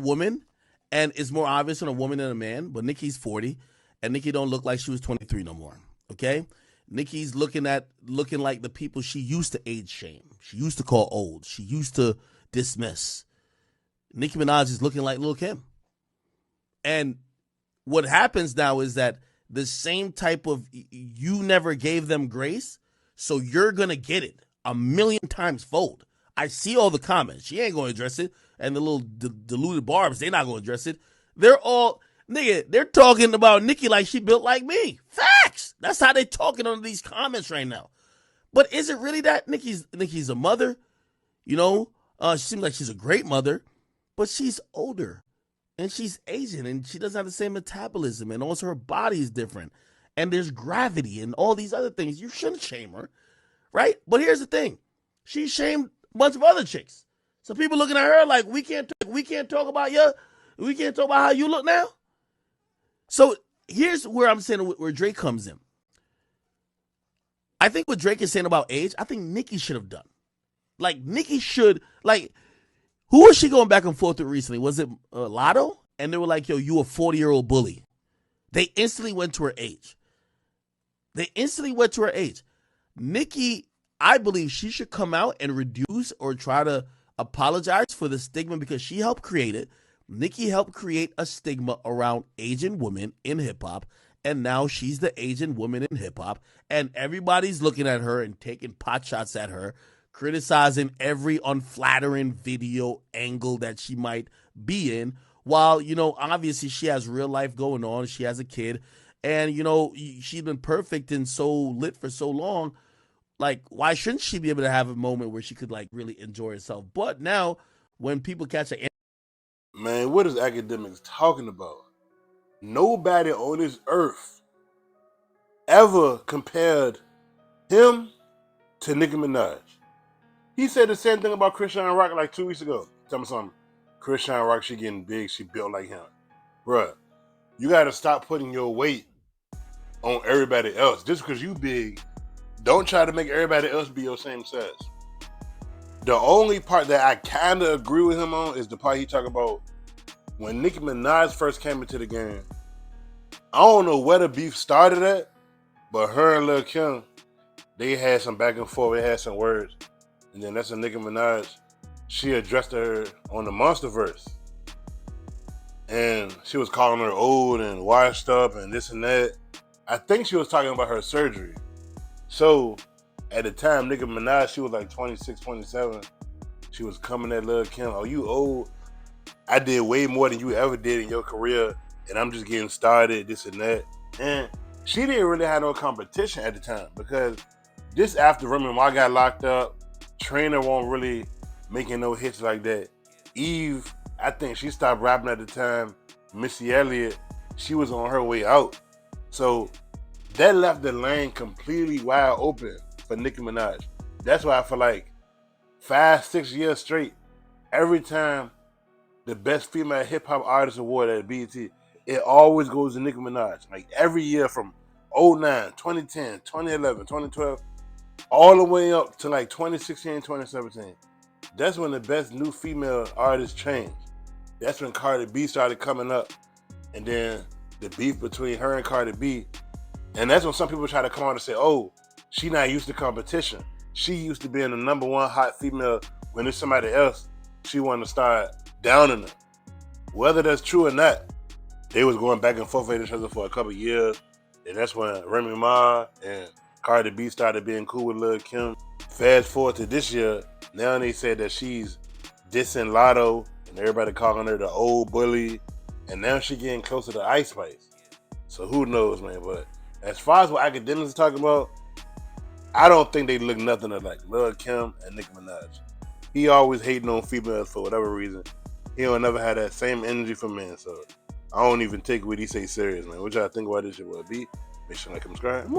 woman, and it's more obvious on a woman than a man, but Nicki's 40, and Nicki don't look like she was 23 no more, okay? Nicki's looking like the people she used to age shame. She used to call old. She used to dismiss. Nicki Minaj is looking like Lil' Kim. And what happens now is that the same type of, you never gave them grace, so you're going to get it a million times fold. I see all the comments. She ain't going to address it. And the little deluded barbs, they're not going to address it. They're all, nigga, they're talking about Nicki like she built like me. Facts. That's how they talking on these comments right now. But is it really that? Nicki's a mother, you know? She seems like she's a great mother, but she's older and she's Asian and she doesn't have the same metabolism and also her body is different. And there's gravity and all these other things. You shouldn't shame her, right? But here's the thing. She shamed a bunch of other chicks. So people looking at her like, we can't talk about how you look now. So here's where I'm saying where Drake comes in. I think what Drake is saying about age, I think Nicki should have done. Like, Nicki should, like, who was she going back and forth with recently? Was it Lotto? And they were like, yo, you a 40-year-old bully. They instantly went to her age. Nicki, I believe she should come out and reduce or try to apologize for the stigma because she helped create it. Nicki helped create a stigma around Asian women in hip-hop, and now she's the Asian woman in hip-hop, and everybody's looking at her and taking pot shots at her, criticizing every unflattering video angle that she might be in, while, you know, obviously she has real life going on. She has a kid, and, you know, she's been perfect and so lit for so long. Like, why shouldn't she be able to have a moment where she could, like, really enjoy herself? But now, when people catch her... Man, what is Akademiks talking about? Nobody on this earth ever compared him to Nicki Minaj. He said the same thing about Christian Rock like 2 weeks ago. Tell me something. Christian Rock, she getting big, she built like him. Bruh, you gotta stop putting your weight on everybody else. Just because you big, don't try to make everybody else be your same size. The only part that I kind of agree with him on is the part he talking about when Nicki Minaj first came into the game. I don't know where the beef started at, but her and Lil' Kim, they had some back and forth, they had some words. And then that's when Nicki Minaj, she addressed her on the Monsterverse. And she was calling her old and washed up and this and that. I think she was talking about her surgery. So, at the time, Nicki Minaj, she was like 26, 27. She was coming at Lil' Kim, oh, you old. I did way more than you ever did in your career, and I'm just getting started, this and that. And she didn't really have no competition at the time because this after Remy Ma got locked up, Trina won't really making no hits like that. Eve, I think she stopped rapping at the time. Missy Elliott, she was on her way out. So that left the lane completely wide open for Nicki Minaj. That's why I feel like 5-6 years straight, every time the best female hip hop artist award at BET, it always goes to Nicki Minaj. Like every year from 2009, 2010, 2011, 2012, all the way up to like 2016, 2017. That's when the best new female artists changed. That's when Cardi B started coming up, and then the beef between her and Cardi B. And that's when some people try to come on and say, oh, she not used to competition. She used to being the number one hot female when there's somebody else, she wanted to start downing them. Whether that's true or not, they was going back and forth with each other for a couple years. And that's when Remy Ma and Cardi B started being cool with Lil' Kim. Fast forward to this year, now they said that she's dissing Lotto and everybody calling her the old bully. And now she getting closer to Ice Spice. So who knows, man. But as far as what Akademiks is talking about, I don't think they look nothing like Lil' Kim and Nicki Minaj. He always hating on females for whatever reason. He don't never have that same energy for men. So I don't even take what he say serious, man. What y'all think about this shit will be? Make sure to like and subscribe.